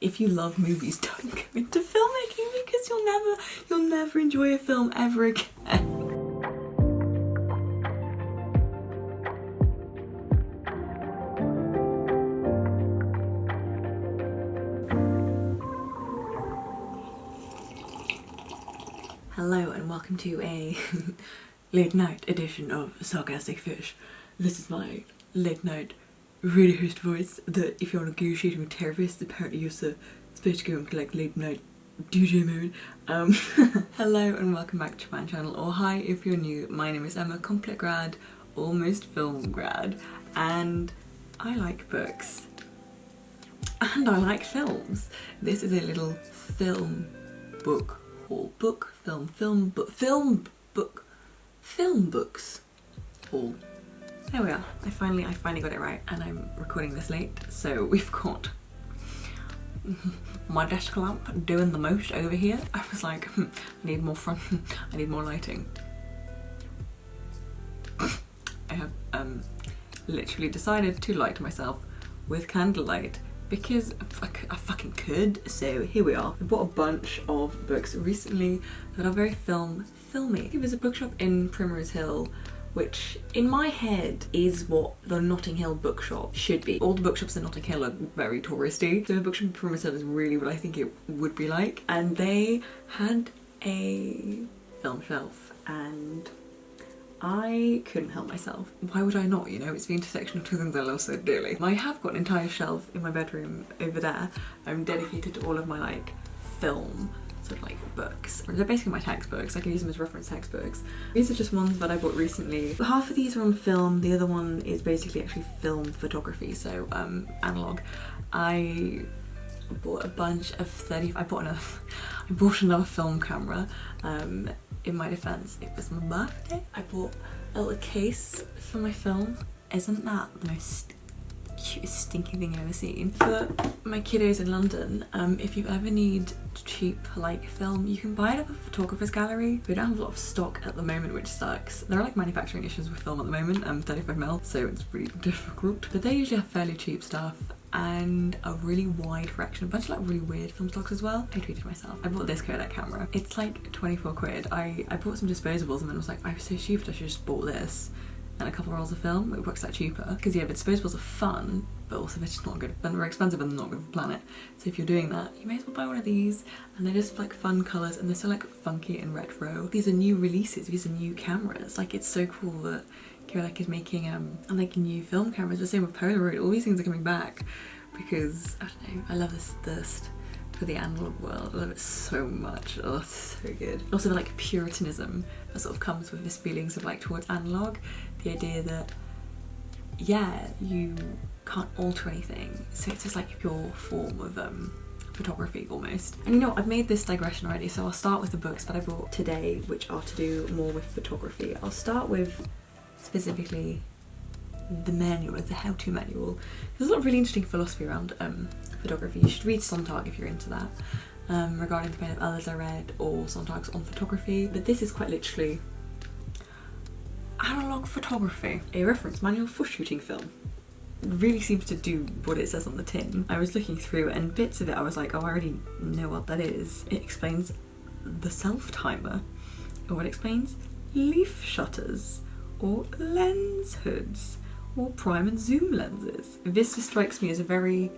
If you love movies, don't go into filmmaking because you'll never enjoy a film ever again. Hello and welcome to a late night edition of Sarcastic Fish. This is my late night radio host voice that if you're negotiating with terrorists, apparently you're supposed to go into like late night DJ mode. Hello and welcome back to my channel, or hi if you're new. My name is Emma, complete grad, almost film grad, and I like books. And I like films. This is a little film book haul. Film books haul. There we are. I finally got it right, and I'm recording this late, so we've got my desk lamp doing the most over here. I was like, I need more front, I need more lighting. I have literally decided to light myself with candlelight because I fucking could, so here we are. I bought a bunch of books recently that are very filmy. It was a bookshop in Primrose Hill, which in my head is what the Notting Hill bookshop should be. All the bookshops in Notting Hill are very touristy, so the bookshop in Primrose Hill is really what I think it would be like. And they had a film shelf and I couldn't help myself. Why would I not, you know? It's the intersection of two things I love so dearly. I have got an entire shelf in my bedroom over there. I'm dedicated to all of my like film sort of like books. They're basically my textbooks. I can use them as reference textbooks. These are just ones that I bought recently. Half of these are on film, the other one is basically actually film photography, so analog. I bought a bunch of I bought another film camera. In my defense, it was my birthday. I bought a little case for my film. Isn't that the most cutest stinky thing I've ever seen? For my kiddos in London, if you ever need cheap like film, you can buy it at a photographer's gallery. We don't have a lot of stock at the moment, which sucks. There are like manufacturing issues with film at the moment, 35mm, so it's really difficult. But they usually have fairly cheap stuff and a really wide collection, a bunch of like really weird film stocks as well. I treated myself. I bought this Kodak camera. It's like 24 quid. I bought some disposables and then was like, I was so stupid, I should just bought this and a couple of rolls of film. It works out cheaper. Because yeah, but disposables are fun, but also they're just not good. They're expensive and they're not good for the planet. So if you're doing that, you may as well buy one of these. And they're just like fun colours and they're so like funky and retro. These are new releases, these are new cameras. Like it's so cool that Kodak is making like new film cameras. The same with Polaroid. All these things are coming back because I don't know, I love this thirst for the analog world. I love it so much. Oh, it's so good. Also the like puritanism that sort of comes with this feelings of like towards analog. The idea that yeah, you can't alter anything. So it's just like a pure form of photography almost. And you know, I've made this digression already, so I'll start with the books that I bought today, which are to do more with photography. I'll start with specifically the manual, the how-to manual. There's a lot of really interesting philosophy around photography. You should read Sontag if you're into that, regarding the kind of others I read, or Sontag's on photography. But this is quite literally Analogue Photography, a reference manual for shooting film. It really seems to do what it says on the tin. I was looking through and bits of it I was like, oh, I already know what that is. It explains the self-timer, or it explains leaf shutters, or lens hoods, or prime and zoom lenses. This just strikes me as a very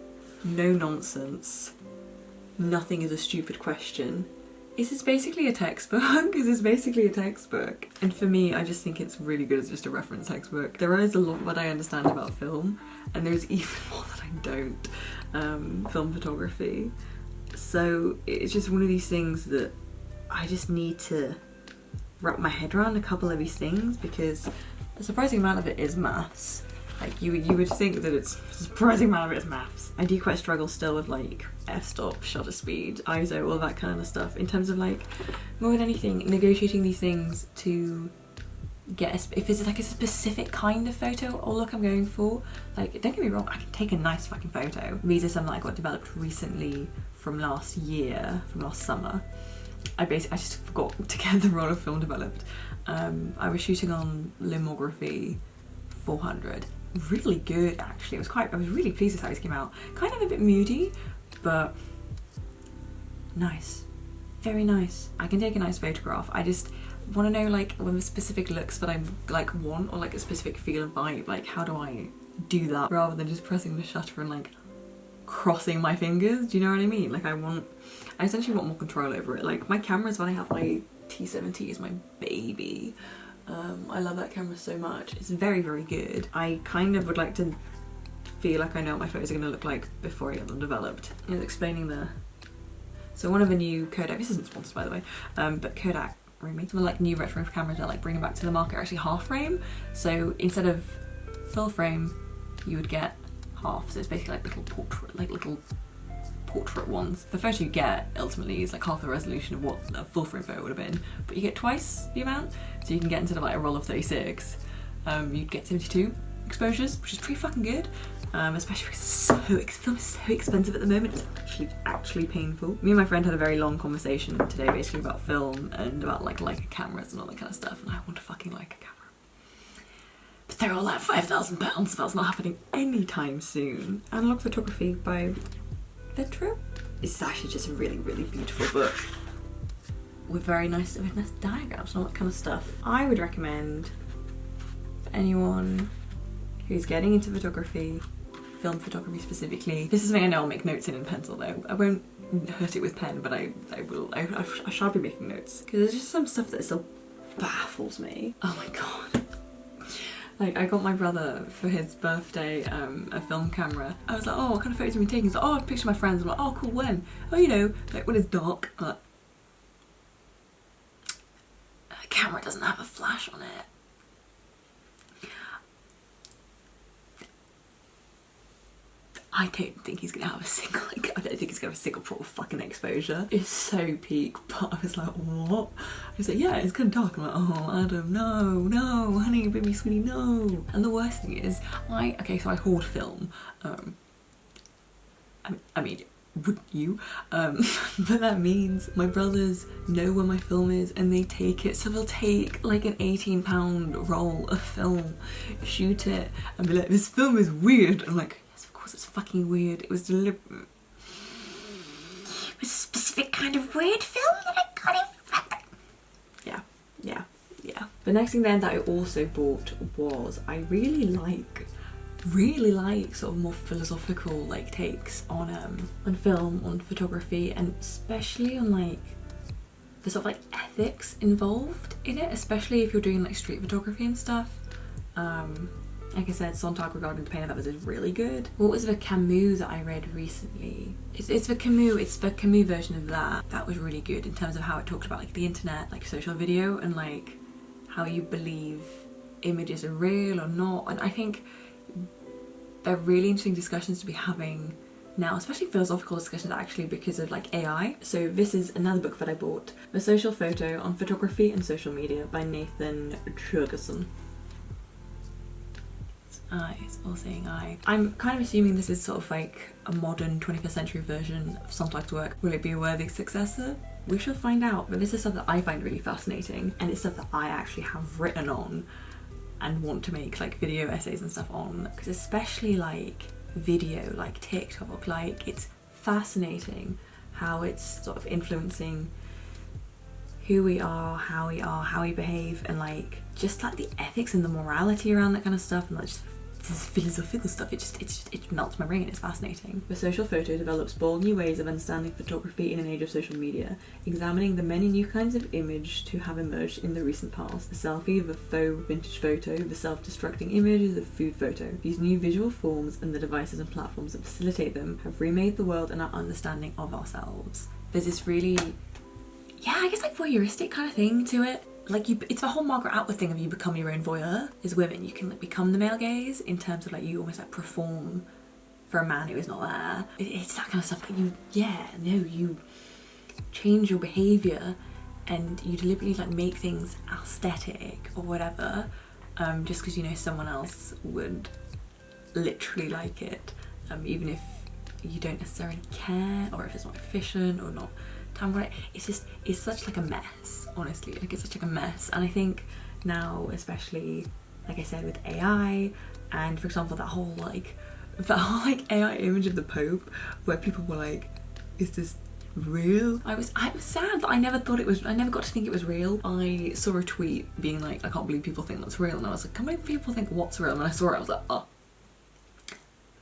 no-nonsense, nothing is a stupid question. Is this basically a textbook? Is this basically a textbook? And for me, I just think it's really good as just a reference textbook. There is a lot that I understand about film, and there's even more that I don't. Film photography. So it's just one of these things that I just need to wrap my head around a couple of these things, because a surprising amount of it is maths. Like you would think that it's a surprising amount of it is maths. I do quite struggle still with like f-stop, shutter speed, ISO, all that kind of stuff. In terms of like, more than anything, negotiating these things to get if it's like a specific kind of photo or look I'm going for. Like, don't get me wrong, I can take a nice fucking photo. These are some that I got developed recently from last year, from last summer. I just forgot to get the roll of film developed. I was shooting on Lomography 400. Really good actually. I was really pleased with how these came out. Kind of a bit moody, but nice, very nice. I can take a nice photograph. I just want to know like when the specific looks that I like want, or like a specific feel and vibe, like how do I do that rather than just pressing the shutter and like crossing my fingers, do you know what I mean? Like I essentially want more control over it. Like my cameras, when I have my T7T, is my baby. I love that camera so much. It's very, very good. I kind of would like to feel like I know what my photos are going to look like before I get them developed. I was explaining the... So one of the new Kodak, this isn't sponsored by the way, but Kodak remade some of like new retro cameras that like bringing back to the market are actually half frame. So instead of full frame, you would get half. So it's basically like little portrait ones. The photo you get ultimately is like half the resolution of what a full frame photo would have been, but you get twice the amount. So you can get, instead of like a roll of 36, you'd get 72 exposures, which is pretty fucking good. Especially because film is so expensive at the moment. It's actually painful. Me and my friend had a very long conversation today basically about film and about like Leica cameras and all that kind of stuff, and I want a fucking Leica camera. But they're all like £5,000, so that's not happening anytime soon. Analogue Photography by Vetro. It's actually just a really, really beautiful book with very nice diagrams and all that kind of stuff. I would recommend for anyone who's getting into photography, film photography specifically. This is something I know I'll make notes in pencil though. I won't hurt it with pen, but I shall be making notes, because there's just some stuff that still baffles me. Oh my god. Like, I got my brother for his birthday a film camera. I was like, oh, what kind of photos have you been taking? He's like, oh, a picture of my friends. I'm like, oh, cool, when? Oh, you know, like when it's dark. I'm like, the camera doesn't have a flash on it. I don't think he's gonna have a single, like, I don't think he's gonna have a single proper fucking exposure. It's so peak, but I was like, what? I was like, yeah, it's kind of dark. I'm like, oh, Adam, no, honey, baby, sweetie, no. And the worst thing is, okay, so I hoard film. I mean, wouldn't you? But that means my brothers know where my film is and they take it. So they'll take like an £18 roll of film, shoot it, and be like, this film is weird. I'm like, it's fucking weird. It was deliberate. It was a specific kind of weird film that I got it. Yeah. The next thing then that I also bought was, I really like sort of more philosophical like takes on film, on photography, and especially on like the sort of like ethics involved in it, especially if you're doing like street photography and stuff. Like I said, Sontag regarding the pain of others is really good. What was the Camus that I read recently? It's the Camus version of that. That was really good in terms of how it talked about like the internet, like social video, and like how you believe images are real or not. And I think they're really interesting discussions to be having now, especially philosophical discussions actually, because of like AI. So this is another book that I bought, The Social Photo on Photography and Social Media by Nathan Jurgensen. It's all saying I. I'm kind of assuming this is sort of like a modern 21st century version of Sontag's work. Will it be a worthy successor? We shall find out, but this is stuff that I find really fascinating, and it's stuff that I actually have written on and want to make like video essays and stuff on, because especially like video, like TikTok, like it's fascinating how it's sort of influencing who we are, how we behave, and like just like the ethics and the morality around that kind of stuff, and like just this philosophical stuff. It melts my brain. It's fascinating. The Social Photo develops bold new ways of understanding photography in an age of social media, examining the many new kinds of image to have emerged in the recent past. The selfie, the faux vintage photo, the self-destructing image, the food photo. These new visual forms and the devices and platforms that facilitate them have remade the world and our understanding of ourselves. There's this really, yeah, I guess like voyeuristic kind of thing to it. Like it's the whole Margaret Atwood thing of you become your own voyeur. As women, you can like become the male gaze in terms of like you almost like perform for a man who is not there. It's that kind of stuff. Like you change your behaviour and you deliberately like make things aesthetic or whatever, just because you know someone else would literally like it, even if you don't necessarily care, or if it's not efficient or not time right. It's such like a mess, honestly. Like it's such like a mess. And I think now, especially like I said with AI, and for example that whole AI image of the Pope, where people were like, is this real. I was sad that I never got to think it was real. I saw a tweet being like, I can't believe people think that's real, and I was like, can people think what's real? And when I saw it I was like, oh,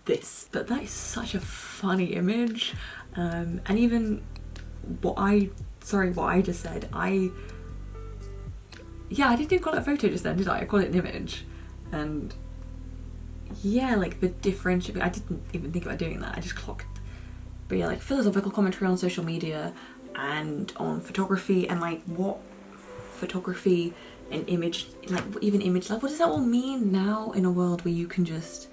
this. But that is such a funny image. And even what I just said, I didn't even call it a photo just then, did I? I called it an image. And yeah, like the differentiation, I didn't even think about doing that, I just clocked. But yeah, like philosophical commentary on social media and on photography, and like what photography and image, like even image, like what does that all mean now in a world where you can just,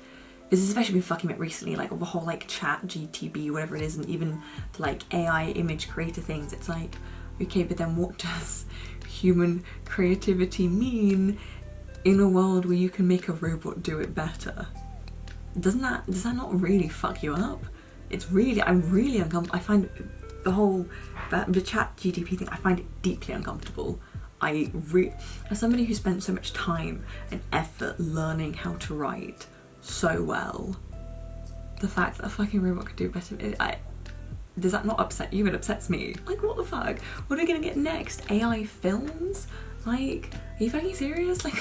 this has especially been fucking up recently, like the whole like chat GTB, whatever it is, and even like AI image creator things. It's like, okay, but then what does human creativity mean in a world where you can make a robot do it better? Does that not really fuck you up? I'm really uncomfortable. I find the chat GTP thing, I find it deeply uncomfortable. As somebody who spent so much time and effort learning how to write so well, the fact that a fucking robot could do better, does that not upset you? It upsets me. Like, what the fuck? What are we gonna get next? AI films? Like, are you fucking serious? Like,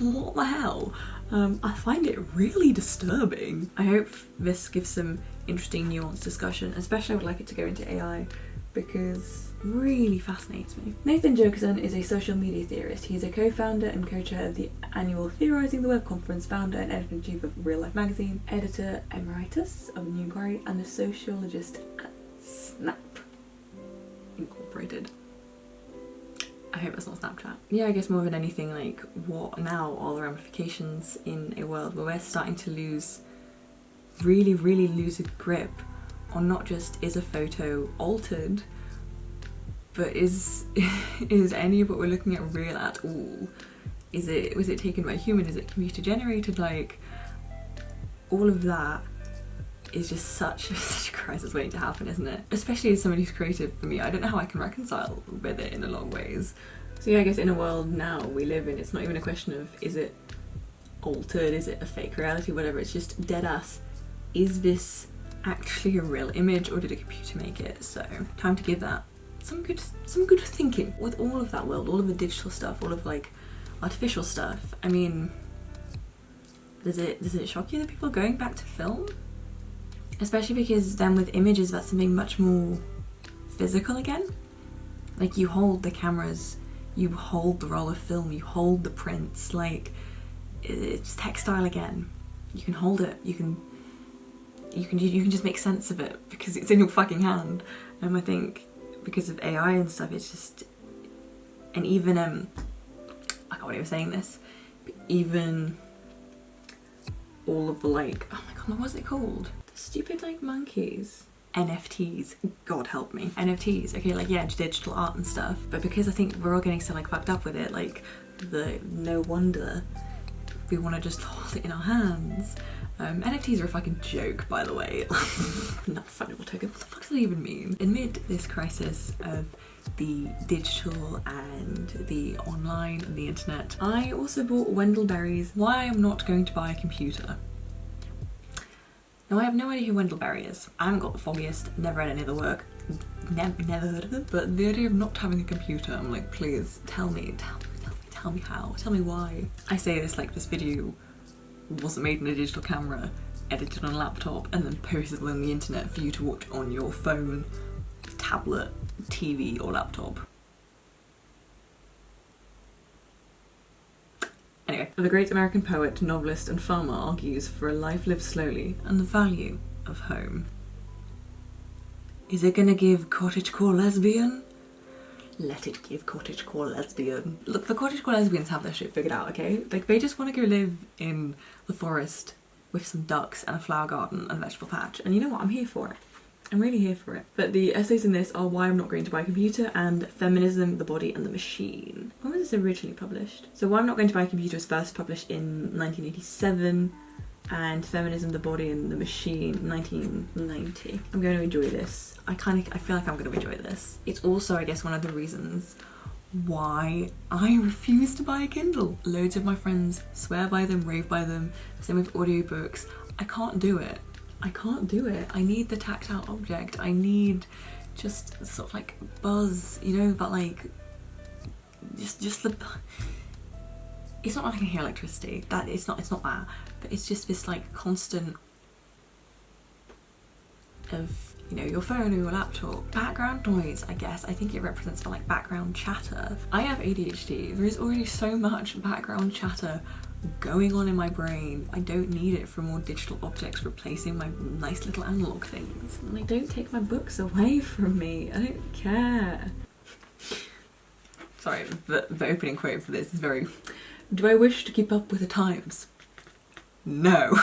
what the hell? I find it really disturbing. I hope this gives some interesting, nuanced discussion, especially I would like it to go into AI, because it really fascinates me. Nathan Jokerson is a social media theorist. He's a co-founder and co-chair of the annual Theorising the Web conference, founder and editor-in-chief of Real Life magazine, editor emeritus of New Inquiry, and a sociologist at Snap Incorporated. I hope that's not Snapchat. Yeah, I guess more than anything, like, what now are the ramifications in a world where we're starting to really lose a grip on not just is a photo altered, but is any of what we're looking at real at all? Was it taken by a human? Is it computer generated? Like, all of that is just such a crisis waiting to happen, isn't it? Especially as somebody who's creative, for me, I don't know how I can reconcile with it in a lot of ways. So yeah, I guess in a world now we live in, it's not even a question of is it altered, is it a fake reality, whatever, it's just dead ass. Is this actually a real image, or did a computer make it? So time to give that some good thinking. With all of that world, all of the digital stuff, all of like artificial stuff, I mean, does it shock you that people are going back to film? Especially because then with images, that's something much more physical again. Like, you hold the cameras, you hold the roll of film, you hold the prints, like, it's textile again. You can hold it, you can just make sense of it because it's in your fucking hand. And I think because of AI and stuff, it's just, and even I can't believe I'm saying this, but even all of the, like, oh my god, what's it called? The stupid, like, monkeys. NFTs, God help me. NFTs, okay, like, yeah, digital art and stuff, but because I think we're all getting so, like, fucked up with it, like, no wonder we want to just hold it in our hands. NFTs are a fucking joke, by the way. Not fungible token, what the fuck does that even mean? Amid this crisis of the digital and the online and the internet, I also bought Wendell Berry's Why I'm Not Going to Buy a Computer. Now, I have no idea who Wendell Berry is. I haven't got the foggiest, never read any of the work, never heard of it, but the idea of not having a computer, I'm like, please, tell me how, tell me why. I say this like this video wasn't made in a digital camera, edited on a laptop, and then posted on the internet for you to watch on your phone, tablet, TV, or laptop. Anyway, the great American poet, novelist, and farmer argues for a life lived slowly and the value of home. Is it gonna give cottagecore lesbian? Let it give cottagecore lesbian. Look, the cottagecore lesbians have their shit figured out, okay? Like, they just want to go live in the forest with some ducks and a flower garden and a vegetable patch. And you know what? I'm here for it. I'm really here for it. But the essays in this are Why I'm Not Going to Buy a Computer and Feminism, the Body and the Machine. When was this originally published? So Why I'm Not Going to Buy a Computer was first published in 1987 and Feminism, the Body and the Machine, 1990. I'm going to enjoy this. I feel like I'm going to enjoy this. It's also, I guess, one of the reasons why I refuse to buy a Kindle. Loads of my friends swear by them, rave by them, same with audiobooks. I can't do it. I can't do it. I need the tactile object. I need just sort of like buzz, you know, but like just the, it's not like I can hear electricity, that it's not that, but it's just this like constant of, you know, your phone or your laptop. Background noise, I guess, I think it represents for like background chatter. I have ADHD, there is already so much background chatter going on in my brain. I don't need it for more digital objects replacing my nice little analog things. And like, don't take my books away from me, I don't care. Sorry, the opening quote for this is very, do I wish to keep up with the times? No.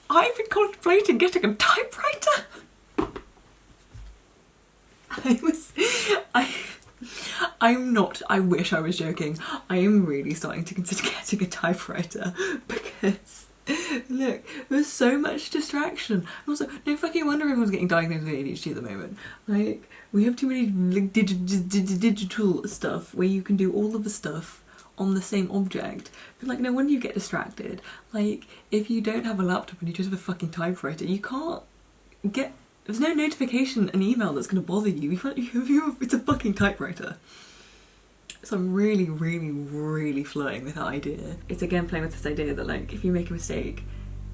I've been contemplating getting a typewriter. I'm not, I wish I was joking. I am really starting to consider getting a typewriter because, look, there's so much distraction. And also, no fucking wonder everyone's getting diagnosed with ADHD at the moment. Like, we have too many like, digital stuff where you can do all of the stuff on the same object. But like, no wonder you get distracted. Like, if you don't have a laptop and you just have a fucking typewriter, you can't get, there's no notification and email that's going to bother you. It's a fucking typewriter. So I'm really, really, really flirting with that idea. It's again playing with this idea that like, if you make a mistake,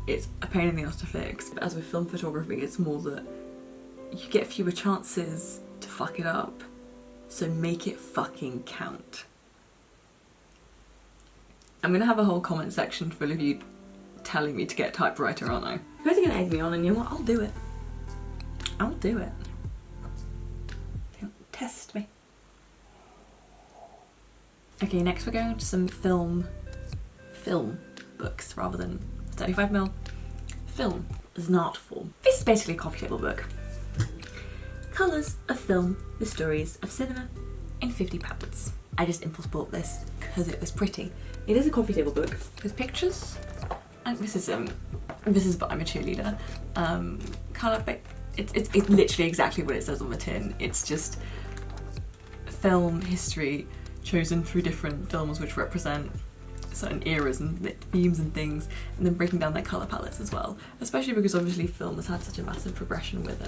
it's a pain in the ass to fix. But as with film photography, it's more that you get fewer chances to fuck it up. So make it fucking count. I'm gonna have a whole comment section full of you telling me to get a typewriter, aren't I? You guys are gonna egg me on, and you know what? I'll do it. I'll do it. Don't test me. Okay, next we're going to some film books rather than 35mm. Film as an art form. This is basically a coffee table book. Colours of film, the stories of cinema in 50 palettes. I just impulse bought this because it was pretty. It is a coffee table book. There's pictures, and this is but I'm a cheerleader. Colour, but it's literally exactly what it says on the tin. It's just film history chosen through different films which represent certain eras and themes and things, and then breaking down their colour palettes as well. Especially because obviously film has had such a massive progression with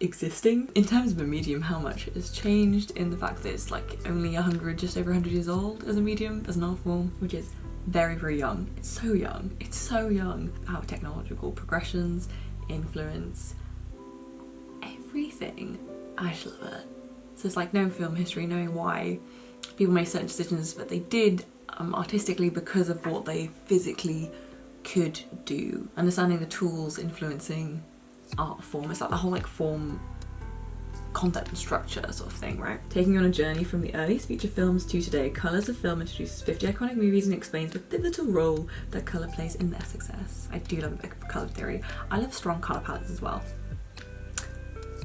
existing. In terms of a medium, how much it has changed in the fact that it's like only just over 100 years old as a medium, as an art form, which is very, very young. It's so young. It's so young. How technological progressions influence everything. I just love it. So it's like knowing film history, knowing why people made certain decisions that they did artistically because of what they physically could do. Understanding the tools influencing art form. It's like the whole like form, concept and structure sort of thing, right? Taking you on a journey from the earliest feature films to today, Colours of Film introduces 50 iconic movies and explains the pivotal role that colour plays in their success. I do love a bit of colour theory. I love strong colour palettes as well.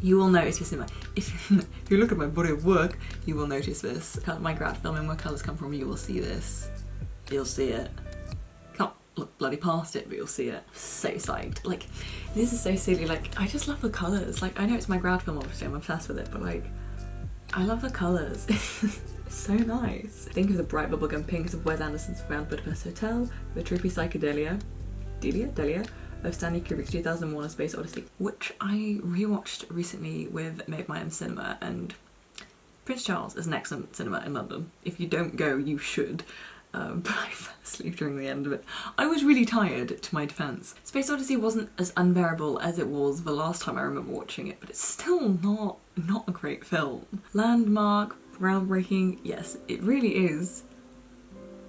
You will notice this in my, if you look at my body of work, you will notice this. My grad film and where colours come from, you will see this. You'll see it. Can't look bloody past it, but you'll see it. So psyched. Like, this is so silly. Like, I just love the colours. Like, I know it's my grad film, obviously, I'm obsessed with it, but like, I love the colours. It's so nice. Think of the bright bubblegum pinks of Wes Anderson's Grand Budapest Hotel, the trippy psychedelia of Stanley Kubrick's 2001: A Space Odyssey, which I rewatched recently with Mate My Own Cinema, and Prince Charles is an excellent cinema in London. If you don't go, you should. But I fell asleep during the end of it. I was really tired, to my defence. Space Odyssey wasn't as unbearable as it was the last time I remember watching it, but it's still not a great film. Landmark, groundbreaking, yes, it really is.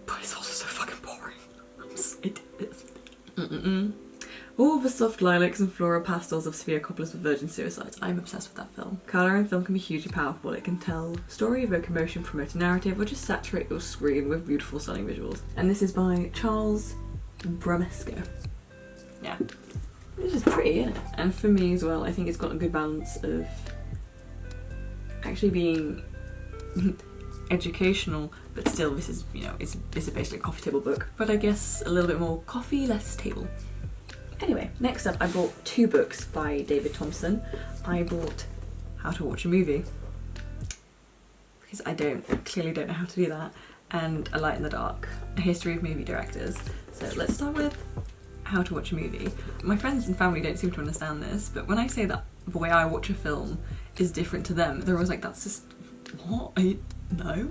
But it's also so fucking boring. It is. All the soft lilacs and floral pastels of Sofia Coppola's The Virgin Suicides. I'm obsessed with that film. Colour in film can be hugely powerful. It can tell story, evoke emotion, promote a narrative, or just saturate your screen with beautiful, stunning visuals. And this is by Charles Bramesco. Yeah. It's just pretty, isn't it? And for me as well, I think it's got a good balance of actually being educational, but still this is, you know, it's basically a coffee table book. But I guess a little bit more coffee, less table. Anyway, next up I bought 2 books by David Thompson. I bought How to Watch a Movie, because I clearly don't know how to do that, and A Light in the Dark, A History of Movie Directors. So let's start with how to watch a movie. My friends and family don't seem to understand this, but when I say that the way I watch a film is different to them, they're always like, that's just, what? No.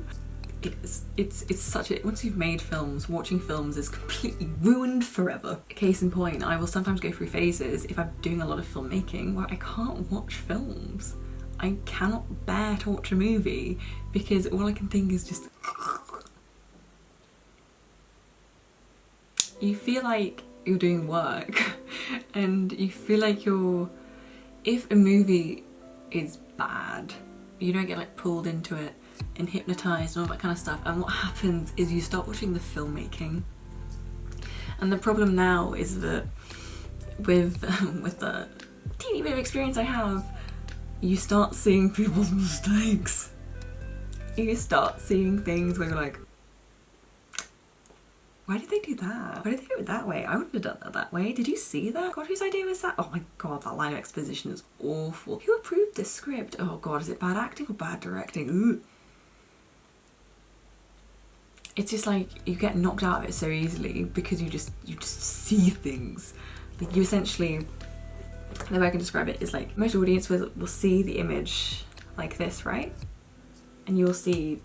It's such a, once you've made films, watching films is completely ruined forever. Case in point, I will sometimes go through phases if I'm doing a lot of filmmaking where I can't watch films. I cannot bear to watch a movie because all I can think is just you feel like you're doing work and you feel like if a movie is bad, you don't get like pulled into it and hypnotized and all that kind of stuff, and what happens is you start watching the filmmaking. And the problem now is that with the teeny bit of experience I have, you start seeing people's mistakes. You start seeing things where you're like, why did they do that? Why did they do it that way? I wouldn't have done that that way. Did you see that? God, whose idea was that? Oh my god, that line of exposition is awful. Who approved this script? Oh god, is it bad acting or bad directing? Ooh. It's just like you get knocked out of it so easily because you just see things. Like you essentially, the way I can describe it is like most audiences will see the image like this, right? And you'll see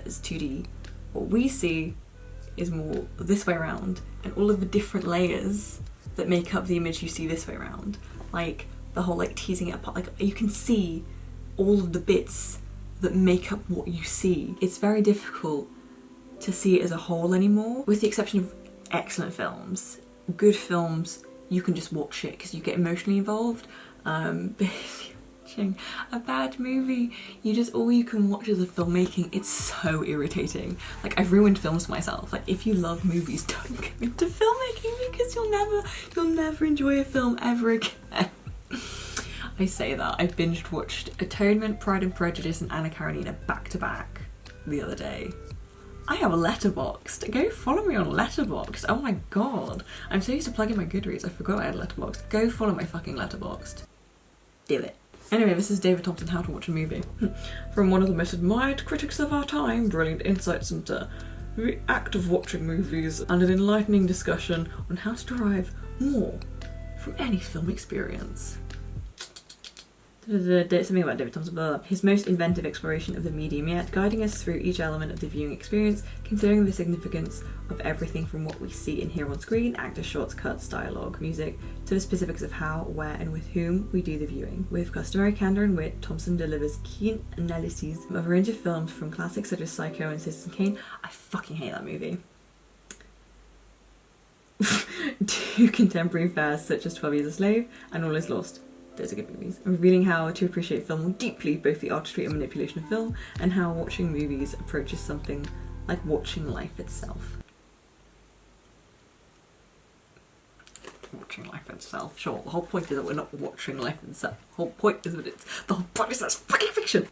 as 2D. What we see is more this way around, and all of the different layers that make up the image you see this way around. Like the whole like teasing it apart, like you can see all of the bits that make up what you see. It's very difficult to see it as a whole anymore, with the exception of excellent films. Good films, you can just watch it because you get emotionally involved. But if you're watching a bad movie, all you can watch is the filmmaking. It's so irritating. Like I've ruined films for myself. Like if you love movies, don't go into filmmaking because you'll never enjoy a film ever again. I say that. I binged watched Atonement, Pride and Prejudice and Anna Karenina back to back the other day. I have a Letterboxd. Go follow me on Letterboxd. Oh my god. I'm so used to plugging my Goodreads, I forgot I had Letterboxd. Go follow my fucking Letterboxd. Do it. Anyway, this is David Thompson, How to Watch a Movie. From one of the most admired critics of our time, brilliant insights into the act of watching movies and an enlightening discussion on how to derive more from any film experience. Something about David Thompson, his most inventive exploration of the medium yet, guiding us through each element of the viewing experience, considering the significance of everything from what we see and hear on screen, actors, shots, cuts, dialogue, music, to the specifics of how, where and with whom we do the viewing. With customary candour and wit, Thompson delivers keen analyses of a range of films from classics such as Psycho and Citizen Kane. I fucking hate that movie. To contemporary fares such as 12 Years a Slave and All Is Lost. Those are good movies. And revealing how to appreciate film more deeply, both the artistry and manipulation of film, and how watching movies approaches something like watching life itself. Watching life itself. Sure, the whole point is that we're not watching life itself. The whole point is that the whole point is that's fucking fiction.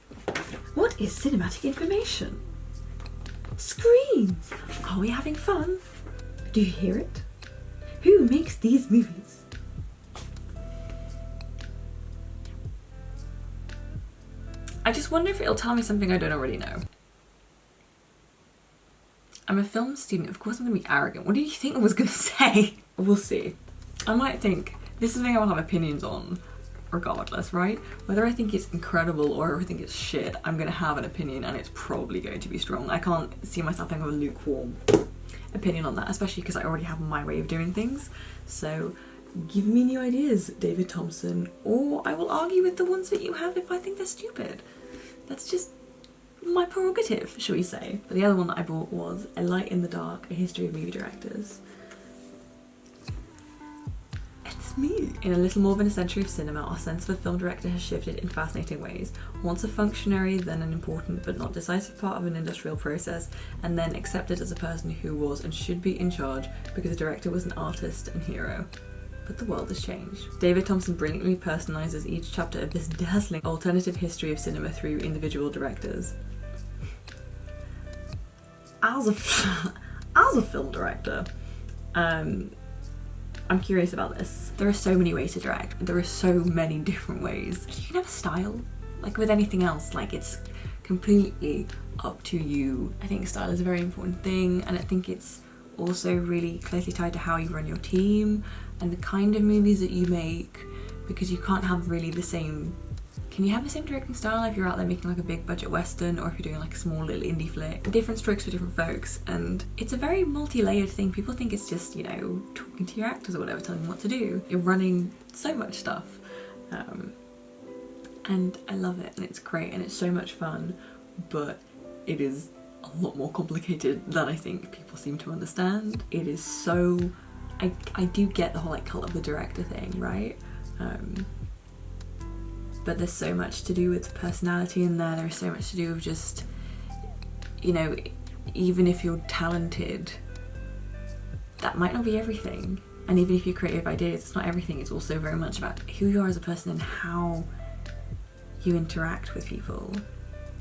What is cinematic information? Screens. Are we having fun? Do you hear it? Who makes these movies? I just wonder if it'll tell me something I don't already know. I'm a film student, of course I'm gonna be arrogant. What do you think I was gonna say? We'll see. I might think, this is something I will have opinions on regardless, right? Whether I think it's incredible or I think it's shit, I'm gonna have an opinion and it's probably going to be strong. I can't see myself having a lukewarm opinion on that, especially because I already have my way of doing things. So give me new ideas, David Thompson, or I will argue with the ones that you have if I think they're stupid. That's just my prerogative, shall we say. But the other one that I bought was A Light in the Dark, A History of Movie Directors. It's me. In a little more than a century of cinema, our sense of a film director has shifted in fascinating ways. Once a functionary, then an important but not decisive part of an industrial process, and then accepted as a person who was and should be in charge because a director was an artist and hero. But the world has changed. David Thompson brilliantly personalises each chapter of this dazzling alternative history of cinema through individual directors. As a film director, I'm curious about this. There are so many ways to direct. There are so many different ways. You can have a style. Like with anything else, like it's completely up to you. I think style is a very important thing, and I think it's also really closely tied to how you run your team and the kind of movies that you make, because you can't have really the same, can you have the same directing style if you're out there making like a big budget western, or if you're doing like a small little indie flick? Different strokes for different folks, and it's a very multi-layered thing. People think it's just, you know, talking to your actors or whatever, telling them what to do. You're running so much stuff, and I love it, and it's great, and it's so much fun, but it is a lot more complicated than I think people seem to understand. It is so, I do get the whole like cult of the director thing, right? But there's so much to do with personality in there. There's so much to do with just, you know, even if you're talented, that might not be everything. And even if you creative ideas, it's not everything. It's also very much about who you are as a person and how you interact with people.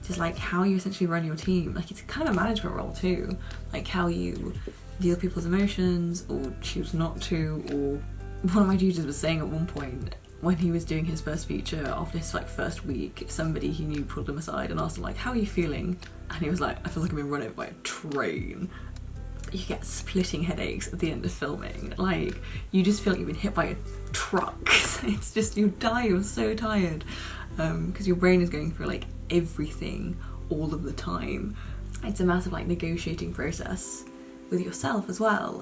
Just like how you essentially run your team. Like, it's kind of a management role too. Like how you deal with people's emotions or choose not to. Or one of my tutors was saying at one point, when he was doing his first feature, after his like first week, somebody he knew pulled him aside and asked him like, how are you feeling? And he was like, I feel like I've been run over by a train. You get splitting headaches at the end of filming. Like, you just feel like you've been hit by a truck. It's just, you die, you're so tired. Because your brain is going through like everything all of the time. It's a massive like negotiating process with yourself as well.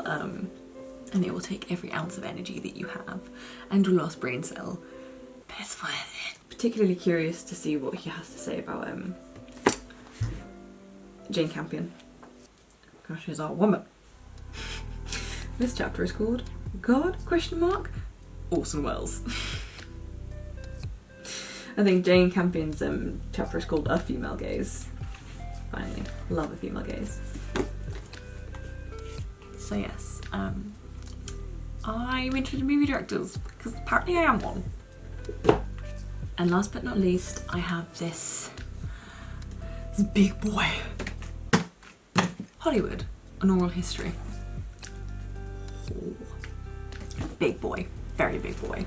And it will take every ounce of energy that you have and your last brain cell. But it's worth it. Particularly curious to see what he has to say about Jane Campion. Gosh, she's our woman. This chapter is called God? ? Orson Welles. I think Jane Campion's chapter is called A Female Gaze. Finally, love a female gaze. So yes, I'm interested in movie directors because apparently I am one. And last but not least, I have this big boy. Hollywood, an oral history. Ooh. Big boy, very big boy.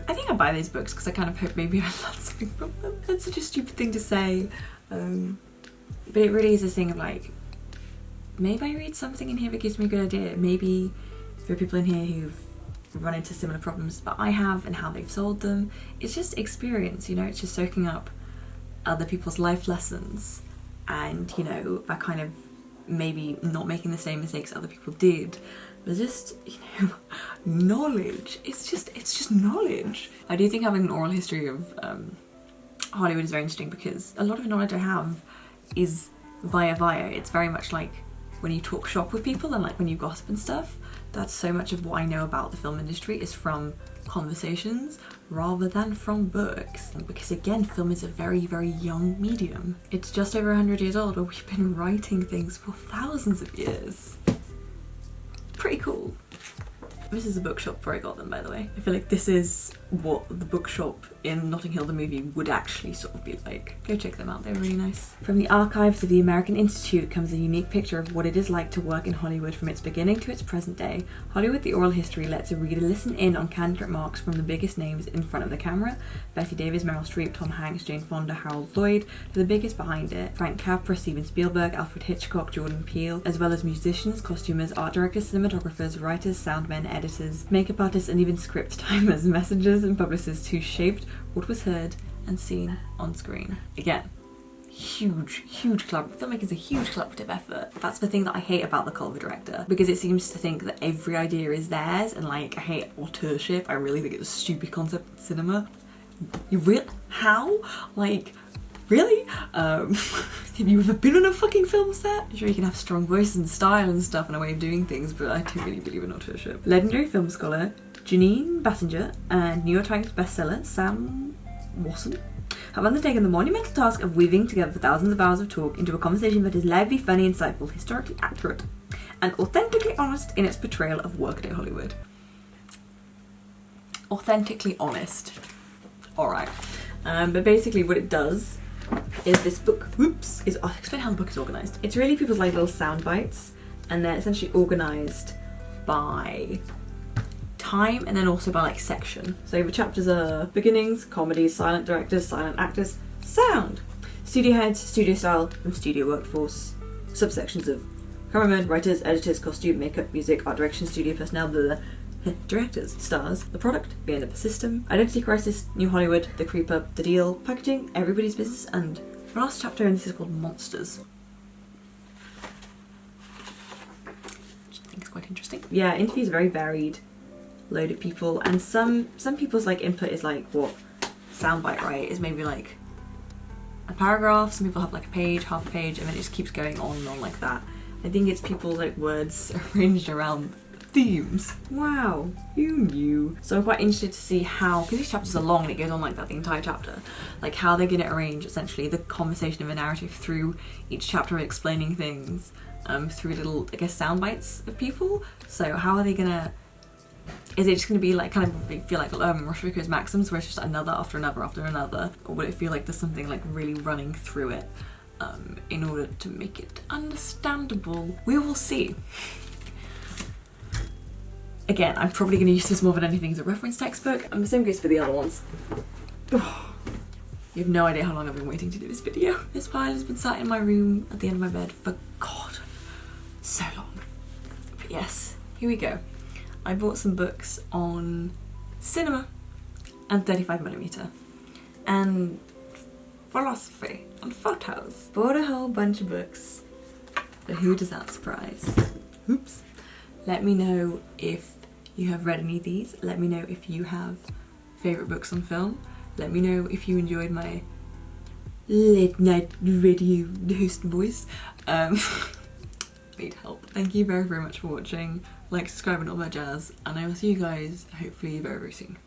I think I buy these books because I kind of hope maybe I learn something from them. That's such a stupid thing to say. But it really is this thing of like, maybe I read something in here that gives me a good idea. Maybe there are people in here who've run into similar problems that I have and how they've solved them. It's just experience, you know, it's just soaking up other people's life lessons and, you know, that kind of maybe not making the same mistakes other people did. But just, you know, knowledge. It's just knowledge. I do think having an oral history of Hollywood is very interesting because a lot of the knowledge I have is via. It's very much like when you talk shop with people and like when you gossip and stuff. That's so much of what I know about the film industry is from conversations rather than from books. Because again, film is a very, very young medium. It's just over 100 years old, but we've been writing things for thousands of years. Pretty cool. This is a bookshop where I got them, by the way. I feel like this is what the bookshop in Notting Hill the movie would actually sort of be like. Go check them out, they're really nice. From the archives of the American Institute comes a unique picture of what it is like to work in Hollywood from its beginning to its present day. Hollywood the Oral History lets a reader listen in on candid remarks from the biggest names in front of the camera. Betty Davis, Meryl Streep, Tom Hanks, Jane Fonda, Harold Lloyd, to the biggest behind it. Frank Capra, Steven Spielberg, Alfred Hitchcock, Jordan Peele, as well as musicians, costumers, art directors, cinematographers, writers, soundmen, editors, makeup artists, and even script timers, messengers and publicists who shaped what was heard and seen on screen. Again, huge collaborative. Filmmaking's a huge collaborative effort. That's the thing that I hate about the cult of a director, because it seems to think that every idea is theirs, and like, I hate auteurship. I really think it's a stupid concept in cinema. How? Like, really? Have you ever been on a fucking film set? Sure, you can have strong voice and style and stuff and a way of doing things, but I don't really believe in authorship. Legendary film scholar Janine Bassinger and New York Times bestseller Sam Wasson have undertaken the monumental task of weaving together the thousands of hours of talk into a conversation that is lively, funny, insightful, historically accurate, and authentically honest in its portrayal of workday Hollywood. Authentically honest. Alright. But basically what it does is this book, I'll explain how the book is organised. It's really people's like little sound bites, and they're essentially organised by time and then also by like section. So the chapters are beginnings, comedies, silent directors, silent actors, sound, studio heads, studio style, and studio workforce, subsections of Cameramen, writers, editors, costume, makeup, music, art direction, studio personnel, blah, blah, blah. Directors, stars, the product, the end of the system, identity crisis, New Hollywood, the creeper, the deal, packaging, everybody's business, and the last chapter in this is called Monsters. Which I think is quite interesting. Yeah, interviews are very varied, load of people, and some people's like input is like, what, soundbite, right, is maybe like a paragraph. Some people have like a page, half a page, and then it just keeps going on and on like that. I think it's people's like words arranged around themes. Wow, who knew? So I'm quite interested to see how, because these chapters are long and it goes on like that the entire chapter, like how they're going to arrange essentially the conversation of a narrative through each chapter, explaining things through little, I guess, sound bites of people. So how are they going to, is it just going to be like kind of feel like Roshiko's Maxims where it's just another after another after another, or will it feel like there's something like really running through it in order to make it understandable? We will see. Again, I'm probably going to use this more than anything as a reference textbook, and the same goes for the other ones. You have no idea how long I've been waiting to do this video. This pile has been sat in my room at the end of my bed for, God, so long. But yes, here we go. I bought some books on cinema and 35mm and philosophy and photos. Bought a whole bunch of books, but who does that surprise? Oops. Let me know if you have read any of these. Let me know if you have favourite books on film. Let me know if you enjoyed my late night radio host voice. Need help. Thank you very, very much for watching. Like, subscribe and all that jazz. And I will see you guys hopefully very, very soon.